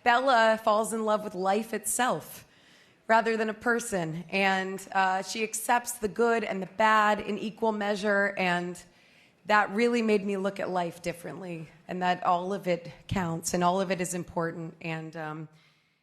Bella falls in love with life itself rather than a person, and she accepts the good and the bad in equal measure, and that really made me look at life differently, and that all of it counts and all of it is important, and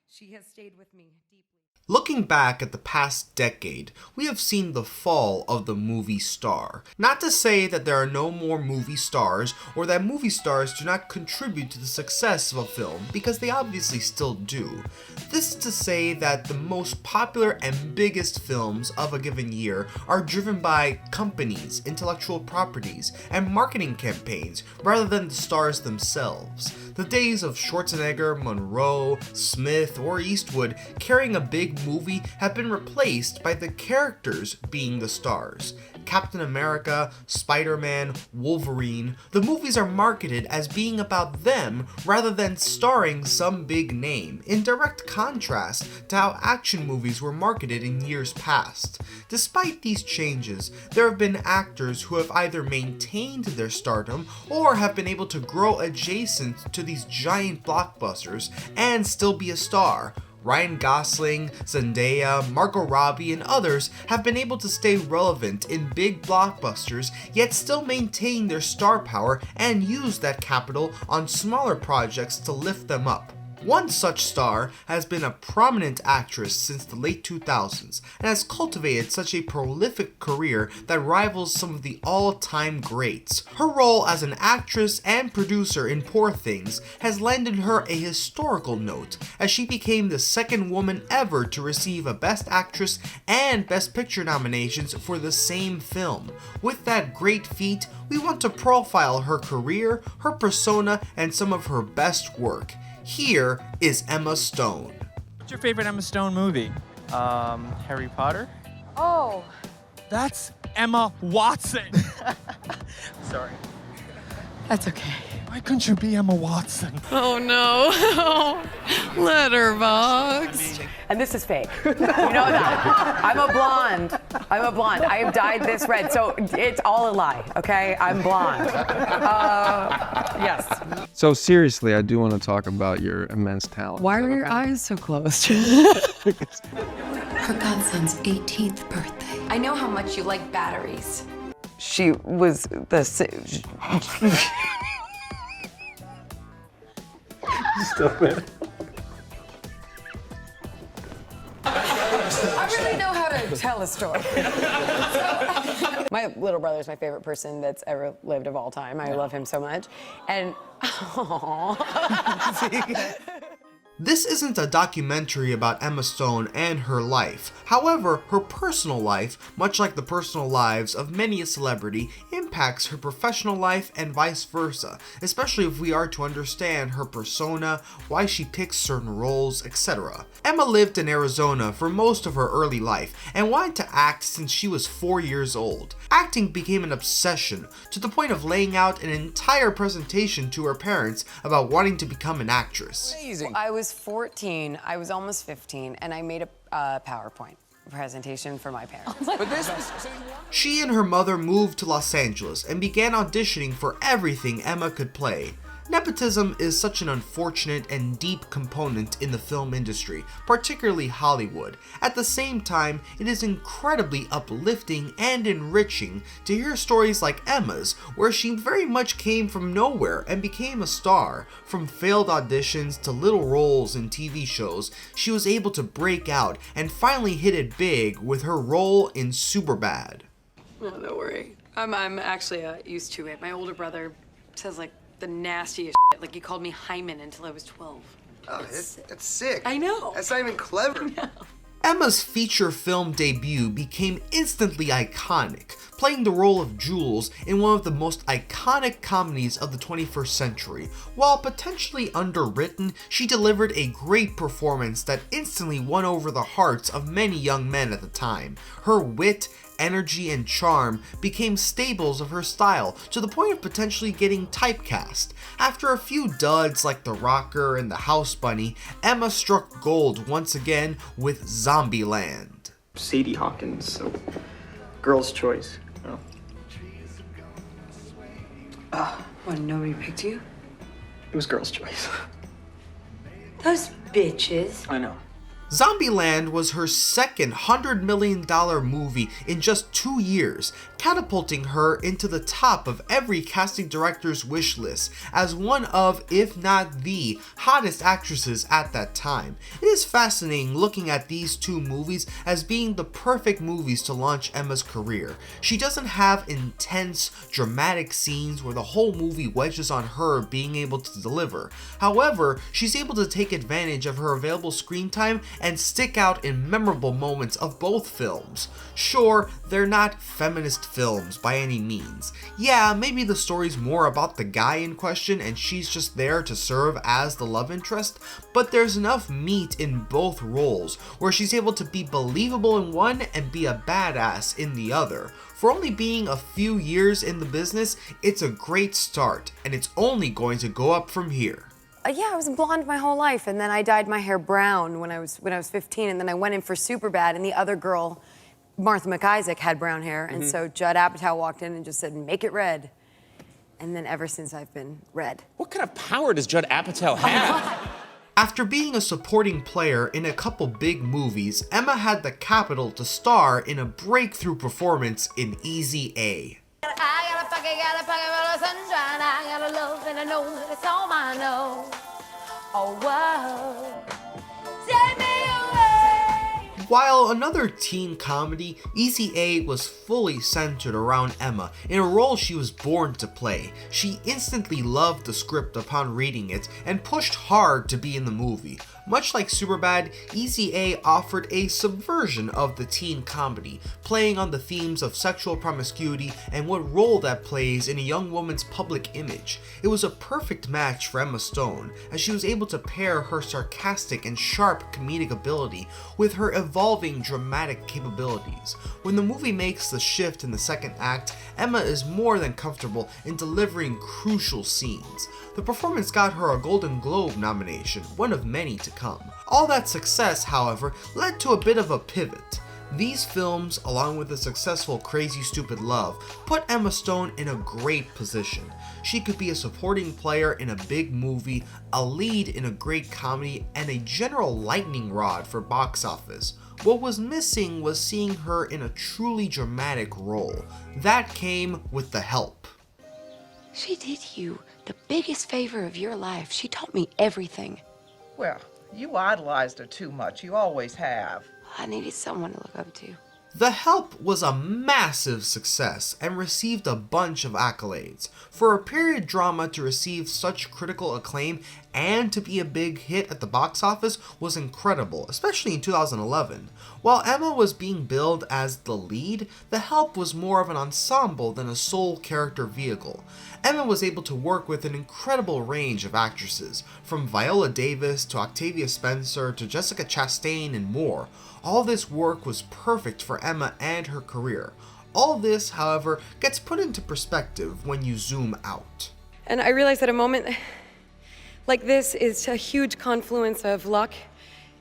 she has stayed with me deeply. Looking back at the past decade, we have seen the fall of the movie star. Not to say that there are no more movie stars, or that movie stars do not contribute to the success of a film, because they obviously still do. This is to say that the most popular and biggest films of a given year are driven by companies, intellectual properties, and marketing campaigns, rather than the stars themselves. The days of Schwarzenegger, Monroe, Smith, or Eastwood carrying a big movie have been replaced by the characters being the stars. Captain America, Spider-Man, Wolverine, the movies are marketed as being about them rather than starring some big name, in direct contrast to how action movies were marketed in years past. Despite these changes, there have been actors who have either maintained their stardom or have been able to grow adjacent to these giant blockbusters and still be a star. Ryan Gosling, Zendaya, Margot Robbie, and others have been able to stay relevant in big blockbusters, yet still maintain their star power and use that capital on smaller projects to lift them up. One such star has been a prominent actress since the late 2000s and has cultivated such a prolific career that rivals some of the all-time greats. Her role as an actress and producer in Poor Things has landed her a historical note, as she became the second woman ever to receive a Best Actress and Best Picture nominations for the same film. With that great feat, we want to profile her career, her persona, and some of her best work. Here is Emma Stone. What's your favorite Emma Stone movie? Harry Potter? Oh. That's Emma Watson. Sorry. That's okay. Why couldn't you be Emma Watson? Oh no. Letterbox. And this is fake. You know that. I'm a blonde. I have dyed this red, so it's all a lie, okay? I'm blonde. Yes. So seriously, I do want to talk about your immense talent. Why are your eyes so closed? Her godson's 18th birthday. I know how much you like batteries. She was the... Stop it. I really know how to tell a story. My little brother is my favorite person that's ever lived of all time. I love him so much. And, This isn't a documentary about Emma Stone and her life. However, her personal life, much like the personal lives of many a celebrity, impacts her professional life and vice versa, especially if we are to understand her persona, why she picks certain roles, etc. Emma lived in Arizona for most of her early life and wanted to act since she was 4 years old. Acting became an obsession, to the point of laying out an entire presentation to her parents about wanting to become an actress. Amazing. I was 14, I was almost 15, and I made a PowerPoint presentation for my parents. But this was... She and her mother moved to Los Angeles and began auditioning for everything Emma could play. Nepotism is such an unfortunate and deep component in the film industry, particularly Hollywood. At the same time, it is incredibly uplifting and enriching to hear stories like Emma's, where she very much came from nowhere and became a star. From failed auditions to little roles in TV shows, she was able to break out and finally hit it big with her role in Superbad. No, don't worry. I'm actually used to it. My older brother says like the nastiest shit. Like he called me Hyman until I was 12. Oh, that's sick. I know. That's not even clever. Emma's feature film debut became instantly iconic, playing the role of Jules in one of the most iconic comedies of the 21st century. While potentially underwritten, she delivered a great performance that instantly won over the hearts of many young men at the time. Her wit, energy, and charm became staples of her style, to the point of potentially getting typecast. After a few duds like The Rocker and The House Bunny, Emma struck gold once again with Zombieland. Sadie Hawkins, so girl's choice. What, nobody picked you? It was girl's choice. Those bitches. I know. Zombieland was her second $100 million movie in just 2 years, catapulting her into the top of every casting director's wish list as one of, if not the, hottest actresses at that time. It is fascinating looking at these two movies as being the perfect movies to launch Emma's career. She doesn't have intense, dramatic scenes where the whole movie wedges on her being able to deliver. However, she's able to take advantage of her available screen time and stick out in memorable moments of both films. Sure, they're not feminist films by any means. Yeah, maybe the story's more about the guy in question and she's just there to serve as the love interest, but there's enough meat in both roles where she's able to be believable in one and be a badass in the other. For only being a few years in the business, it's a great start, and it's only going to go up from here. Yeah, I was blonde my whole life, and then I dyed my hair brown when I was 15, and then I went in for Superbad, and the other girl, Martha McIsaac, had brown hair, and so Judd Apatow walked in and just said, "Make it red," and then ever since I've been red. What kind of power does Judd Apatow have? After being a supporting player in a couple big movies, Emma had the capital to star in a breakthrough performance in Easy A. While another teen comedy, Easy A was fully centered around Emma in a role she was born to play. She instantly loved the script upon reading it and pushed hard to be in the movie. Much like Superbad, Easy A offered a subversion of the teen comedy, playing on the themes of sexual promiscuity and what role that plays in a young woman's public image. It was a perfect match for Emma Stone, as she was able to pair her sarcastic and sharp comedic ability with her evolving dramatic capabilities. When the movie makes the shift in the second act, Emma is more than comfortable in delivering crucial scenes. The performance got her a Golden Globe nomination, one of many to come. All that success, however, led to a bit of a pivot. These films, along with the successful Crazy Stupid Love, put Emma Stone in a great position. She could be a supporting player in a big movie, a lead in a great comedy, and a general lightning rod for box office. What was missing was seeing her in a truly dramatic role. That came with The Help. She did you the biggest favor of your life. She taught me everything. Well, you idolized her too much. You always have. I needed someone to look up to. The Help was a massive success and received a bunch of accolades. For a period drama to receive such critical acclaim and to be a big hit at the box office was incredible, especially in 2011. While Emma was being billed as the lead, The Help was more of an ensemble than a sole character vehicle. Emma was able to work with an incredible range of actresses, from Viola Davis to Octavia Spencer to Jessica Chastain and more. All this work was perfect for Emma and her career. All this, however, gets put into perspective when you zoom out. And I realized that a moment like this is a huge confluence of luck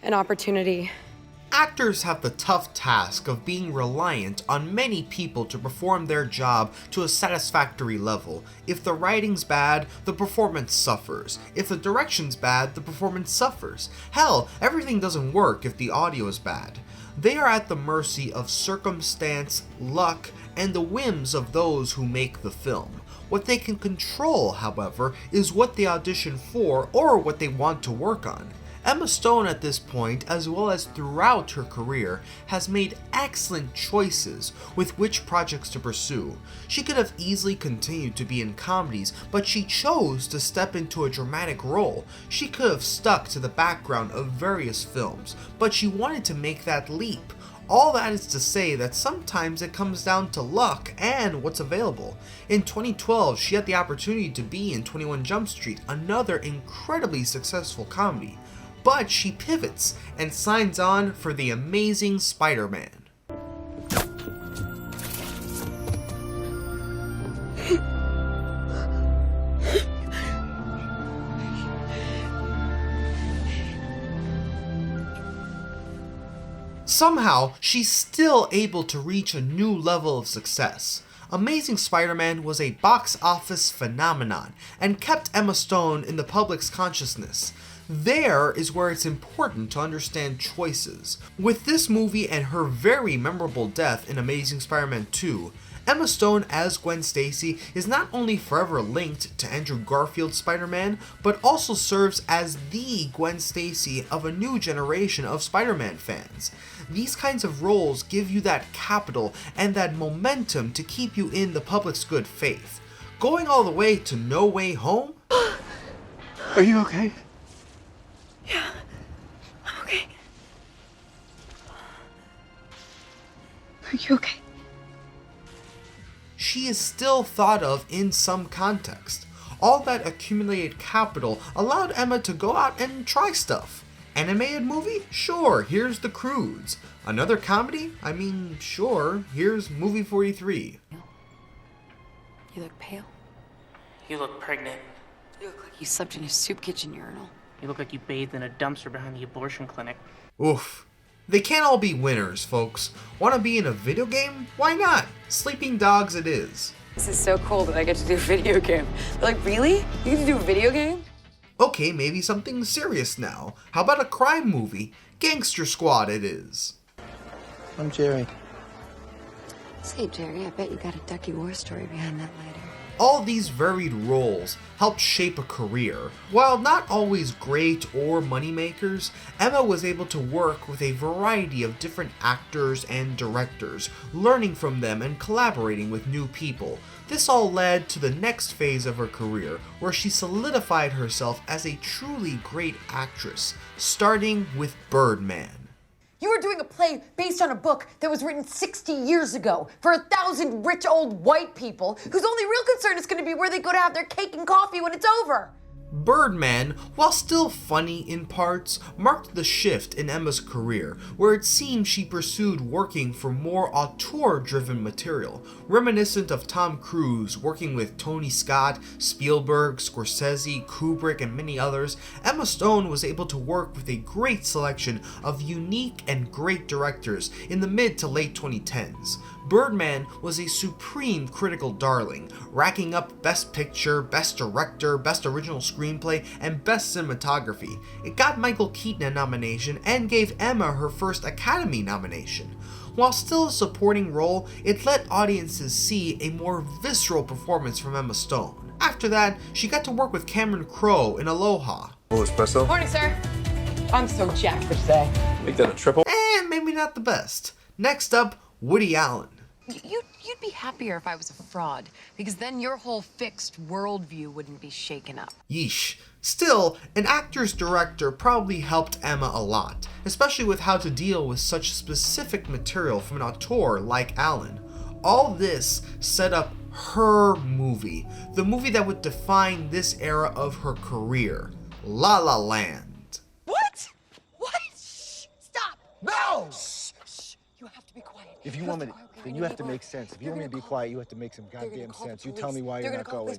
and opportunity. Actors have the tough task of being reliant on many people to perform their job to a satisfactory level. If the writing's bad, the performance suffers. If the direction's bad, the performance suffers. Hell, everything doesn't work if the audio is bad. They are at the mercy of circumstance, luck, and the whims of those who make the film. What they can control, however, is what they audition for or what they want to work on. Emma Stone at this point, as well as throughout her career, has made excellent choices with which projects to pursue. She could have easily continued to be in comedies, but she chose to step into a dramatic role. She could have stuck to the background of various films, but she wanted to make that leap. All that is to say that sometimes it comes down to luck and what's available. In 2012, she had the opportunity to be in 21 Jump Street, another incredibly successful comedy. But she pivots and signs on for The Amazing Spider-Man. Somehow, she's still able to reach a new level of success. Amazing Spider-Man was a box office phenomenon and kept Emma Stone in the public's consciousness. There is where it's important to understand choices. With this movie and her very memorable death in Amazing Spider-Man 2, Emma Stone as Gwen Stacy is not only forever linked to Andrew Garfield's Spider-Man, but also serves as the Gwen Stacy of a new generation of Spider-Man fans. These kinds of roles give you that capital and that momentum to keep you in the public's good faith. Going all the way to No Way Home? Are you okay? Yeah, I'm okay. Are you okay? She is still thought of in some context. All that accumulated capital allowed Emma to go out and try stuff. Animated movie? Sure, here's The Croods. Another comedy? I mean, sure, here's Movie 43. You look pale. You look pregnant. You look like you slept in a soup kitchen urinal. You look like you bathed in a dumpster behind the abortion clinic. Oof. They can't all be winners, folks. Wanna be in a video game? Why not? Sleeping Dogs it is. This is so cool that I get to do a video game. They're like, really? You get to do a video game? Okay, maybe something serious now. How about a crime movie? Gangster Squad it is. I'm Jerry. Say, Jerry, I bet you got a Ducky War story behind that lighter. All these varied roles helped shape a career. While not always great or moneymakers, Emma was able to work with a variety of different actors and directors, learning from them and collaborating with new people. This all led to the next phase of her career, where she solidified herself as a truly great actress, starting with Birdman. You were doing a play based on a book that was written 60 years ago for 1,000 rich old white people whose only real concern is going to be where they go to have their cake and coffee when it's over. Birdman, while still funny in parts, marked the shift in Emma's career, where it seemed she pursued working for more auteur-driven material, reminiscent of Tom Cruise working with Tony Scott, Spielberg, Scorsese, Kubrick, and many others. Emma Stone was able to work with a great selection of unique and great directors in the mid to late 2010s. Birdman was a supreme critical darling, racking up Best Picture, Best Director, Best Original Screenplay, and Best Cinematography. It got Michael Keaton a nomination and gave Emma her first Academy nomination. While still a supporting role, it let audiences see a more visceral performance from Emma Stone. After that, she got to work with Cameron Crowe in Aloha. Oh, espresso? Morning, sir. I'm so jacked for today. Make that a triple? And maybe not the best. Next up, Woody Allen. You'd be happier if I was a fraud, because then your whole fixed worldview wouldn't be shaken up. Yeesh. Still, an actor's director probably helped Emma a lot, especially with how to deal with such specific material from an auteur like Allen. All this set up her movie, the movie that would define this era of her career, La La Land. What? What? Shh, stop. No! Shh. You have to be quiet. If you want me to, then you have to make sense. If you want me to be quiet, you have to make some goddamn sense. You tell me why you're not going.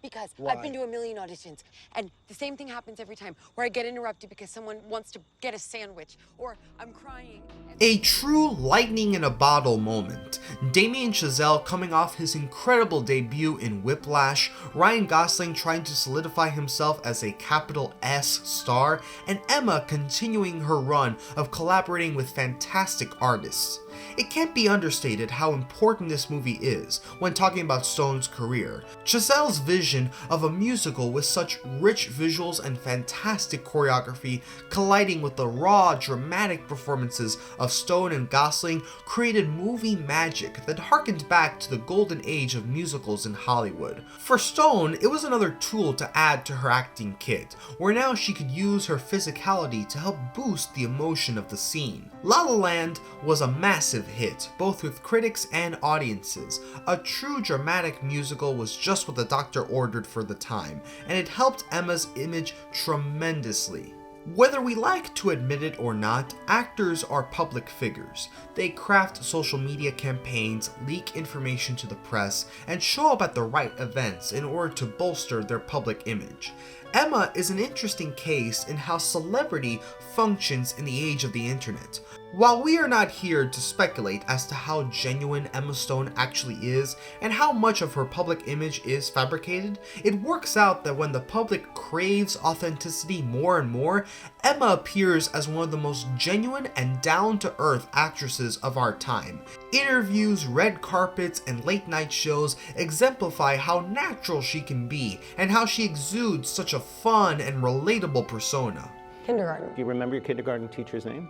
Because Why? I've been to a million auditions, and the same thing happens every time, where I get interrupted because someone wants to get a sandwich, or I'm crying. A true lightning in a bottle moment. Damien Chazelle coming off his incredible debut in Whiplash, Ryan Gosling trying to solidify himself as a capital S star, and Emma continuing her run of collaborating with fantastic artists. It can't be understated how important this movie is when talking about Stone's career. Chazelle's vision of a musical with such rich visuals and fantastic choreography colliding with the raw, dramatic performances of Stone and Gosling created movie magic that harkened back to the golden age of musicals in Hollywood. For Stone, it was another tool to add to her acting kit, where now she could use her physicality to help boost the emotion of the scene. La La Land was a massive hit, both with critics and audiences. A true dramatic musical was just what the doctor ordered for the time, and it helped Emma's image tremendously. Whether we like to admit it or not, actors are public figures. They craft social media campaigns, leak information to the press, and show up at the right events in order to bolster their public image. Emma is an interesting case in how celebrity functions in the age of the internet. While we are not here to speculate as to how genuine Emma Stone actually is and how much of her public image is fabricated, it works out that when the public craves authenticity more and more, Emma appears as one of the most genuine and down-to-earth actresses of our time. Interviews, red carpets, and late-night shows exemplify how natural she can be and how she exudes such a fun and relatable persona. Kindergarten. Do you remember your kindergarten teacher's name?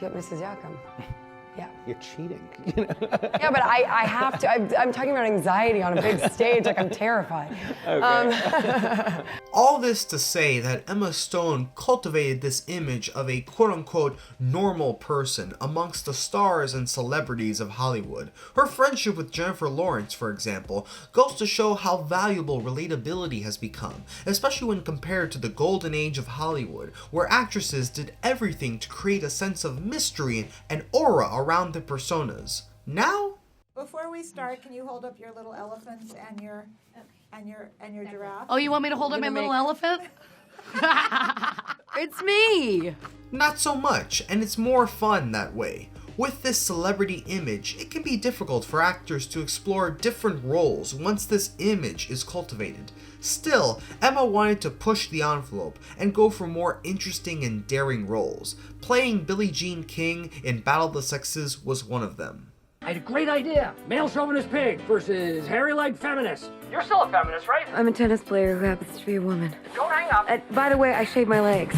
Yep, Mrs. Yakum. Yeah. You're cheating. Yeah, but I have to. I'm talking about anxiety on a big stage, like I'm terrified. Okay. All this to say that Emma Stone cultivated this image of a quote-unquote normal person amongst the stars and celebrities of Hollywood. Her friendship with Jennifer Lawrence, for example, goes to show how valuable relatability has become, especially when compared to the golden age of Hollywood, where actresses did everything to create a sense of mystery and aura around their personas. Now, before we start, can you hold up your little elephants and your giraffe? Oh, you want me to hold up my little elephant? It's me! not so much, and it's more fun that way. With this celebrity image, it can be difficult for actors to explore different roles once this image is cultivated. Still, Emma wanted to push the envelope and go for more interesting and daring roles. Playing Billie Jean King in Battle of the Sexes was one of them. I had a great idea. Male chauvinist pig versus hairy-legged feminist. You're still a feminist, right? I'm a tennis player who happens to be a woman. Don't hang up. By the way, I shave my legs.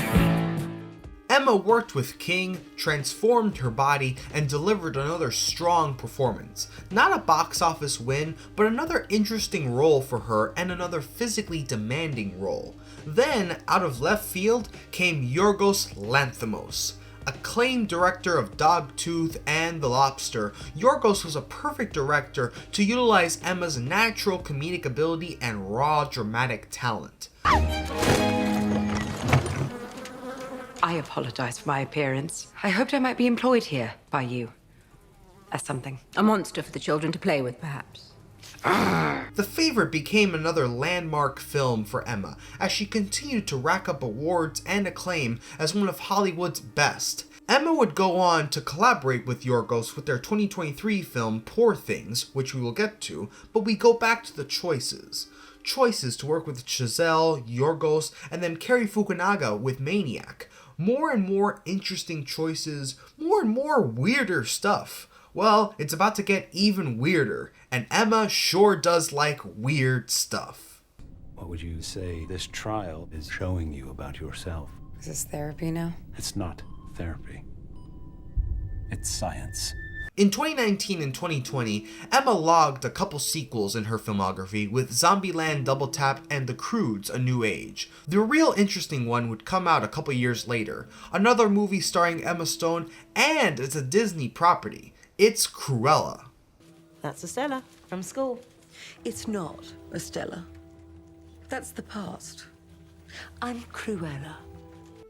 Emma worked with King, transformed her body, and delivered another strong performance. Not a box office win, but another interesting role for her and another physically demanding role. Then, out of left field, came Yorgos Lanthimos. Acclaimed director of Dogtooth and The Lobster, Yorgos was a perfect director to utilize Emma's natural comedic ability and raw dramatic talent. I apologize for my appearance. I hoped I might be employed here by you. As something. A monster for the children to play with, perhaps. The Favorite became another landmark film for Emma, as she continued to rack up awards and acclaim as one of Hollywood's best. Emma would go on to collaborate with Yorgos with their 2023 film Poor Things, which we will get to, but we go back to the choices. Choices to work with Chazelle, Yorgos, and then Cary Fukunaga with Maniac. More and more interesting choices, more and more weirder stuff. Well, it's about to get even weirder, and Emma sure does like weird stuff. What would you say this trial is showing you about yourself? Is this therapy now? It's not therapy. It's science. In 2019 and 2020, Emma logged a couple sequels in her filmography with Zombieland Double Tap and The Croods: A New Age. The real interesting one would come out a couple years later, another movie starring Emma Stone, and it's a Disney property. It's Cruella. That's Estella from school. It's not Estella. That's the past. I'm Cruella.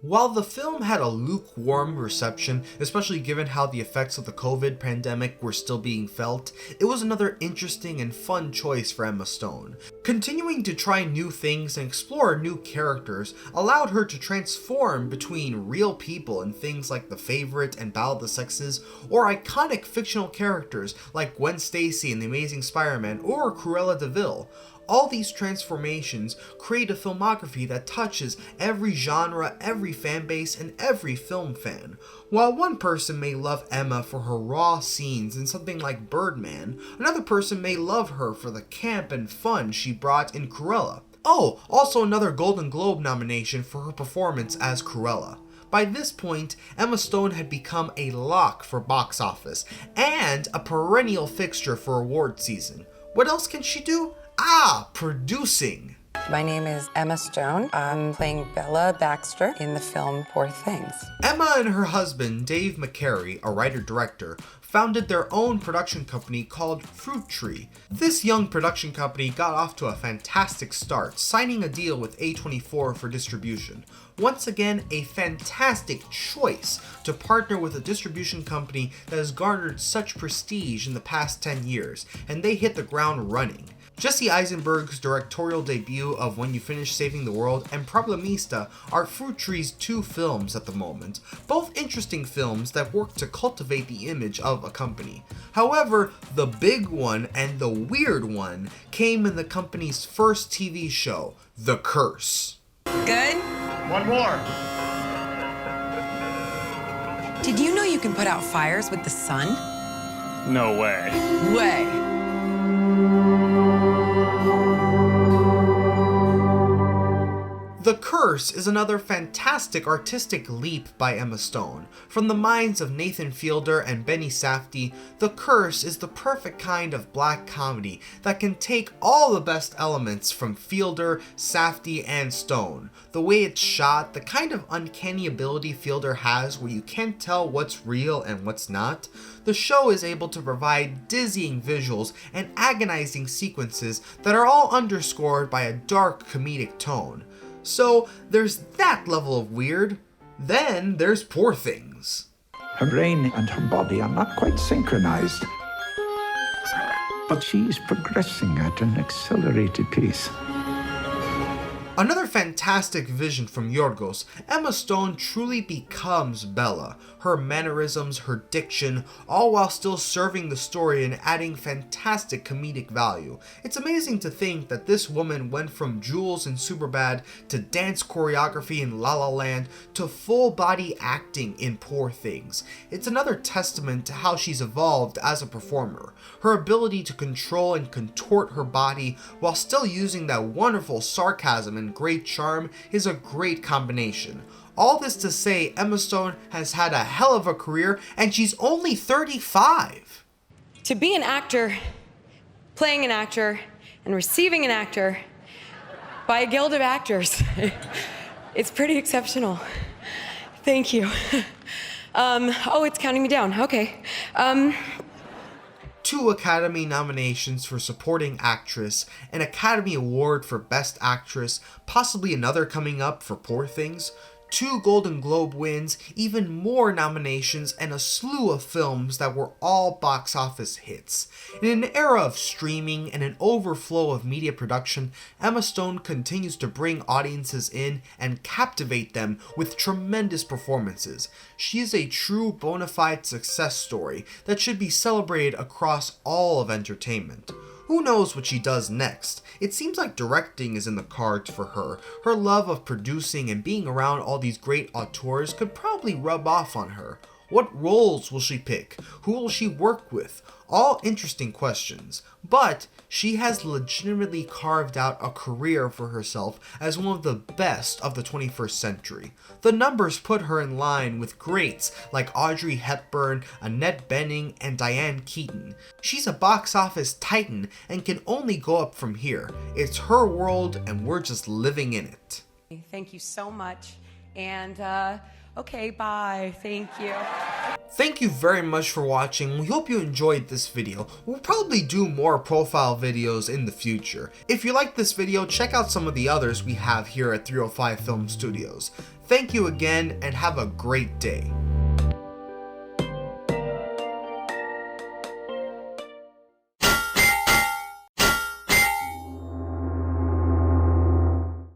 While the film had a lukewarm reception, especially given how the effects of the COVID pandemic were still being felt, it was another interesting and fun choice for Emma Stone. Continuing to try new things and explore new characters allowed her to transform between real people in things like The Favorite and Battle of the Sexes, or iconic fictional characters like Gwen Stacy in The Amazing Spider-Man or Cruella de Vil. All these transformations create a filmography that touches every genre, every fanbase, and every film fan. While one person may love Emma for her raw scenes in something like Birdman, another person may love her for the camp and fun she brought in Cruella. Oh, also another Golden Globe nomination for her performance as Cruella. By this point, Emma Stone had become a lock for box office, and a perennial fixture for award season. What else can she do? Producing. My name is Emma Stone. I'm playing Bella Baxter in the film Poor Things. Emma and her husband, Dave McCary, a writer-director, founded their own production company called Fruit Tree. This young production company got off to a fantastic start, signing a deal with A24 for distribution. Once again, a fantastic choice to partner with a distribution company that has garnered such prestige in the past 10 years, and they hit the ground running. Jesse Eisenberg's directorial debut of When You Finish Saving the World and Problemista are Fruit Tree's 2 films at the moment, both interesting films that work to cultivate the image of a company. However, the big one and the weird one came in the company's first TV show, The Curse. Good? One more. Did you know you can put out fires with the sun? No way. Way. The Curse is another fantastic artistic leap by Emma Stone. From the minds of Nathan Fielder and Benny Safdie, The Curse is the perfect kind of black comedy that can take all the best elements from Fielder, Safdie, and Stone. The way it's shot, the kind of uncanny ability Fielder has where you can't tell what's real and what's not. The show is able to provide dizzying visuals and agonizing sequences that are all underscored by a dark comedic tone. So there's that level of weird. Then there's Poor Things. Her brain and her body are not quite synchronized, but she's progressing at an accelerated pace. Another fantastic vision from Yorgos, Emma Stone truly becomes Bella. Her mannerisms, her diction, all while still serving the story and adding fantastic comedic value. It's amazing to think that this woman went from Jules in Superbad to dance choreography in La La Land to full body acting in Poor Things. It's another testament to how she's evolved as a performer. Her ability to control and contort her body while still using that wonderful sarcasm and great charm is a great combination. All this to say, Emma Stone has had a hell of a career and she's only 35. To be an actor, playing an actor, and receiving an actor by a guild of actors, it's pretty exceptional. Thank you. Oh, it's counting me down. Okay. 2 Academy nominations for Supporting Actress, an Academy Award for Best Actress, possibly another coming up for Poor Things, 2 Golden Globe wins, even more nominations, and a slew of films that were all box office hits. In an era of streaming and an overflow of media production, Emma Stone continues to bring audiences in and captivate them with tremendous performances. She is a true bona fide success story that should be celebrated across all of entertainment. Who knows what she does next? It seems like directing is in the cards for her. Her love of producing and being around all these great auteurs could probably rub off on her. What roles will she pick? Who will she work with? All interesting questions. But she has legitimately carved out a career for herself as one of the best of the 21st century. The numbers put her in line with greats like Audrey Hepburn, Annette Bening, and Diane Keaton. She's a box office titan and can only go up from here. It's her world and we're just living in it. Thank you so much. And, okay, bye. Thank you. Thank you very much for watching. We hope you enjoyed this video. We'll probably do more profile videos in the future. If you liked this video, check out some of the others we have here at 305 Film Studios. Thank you again and have a great day.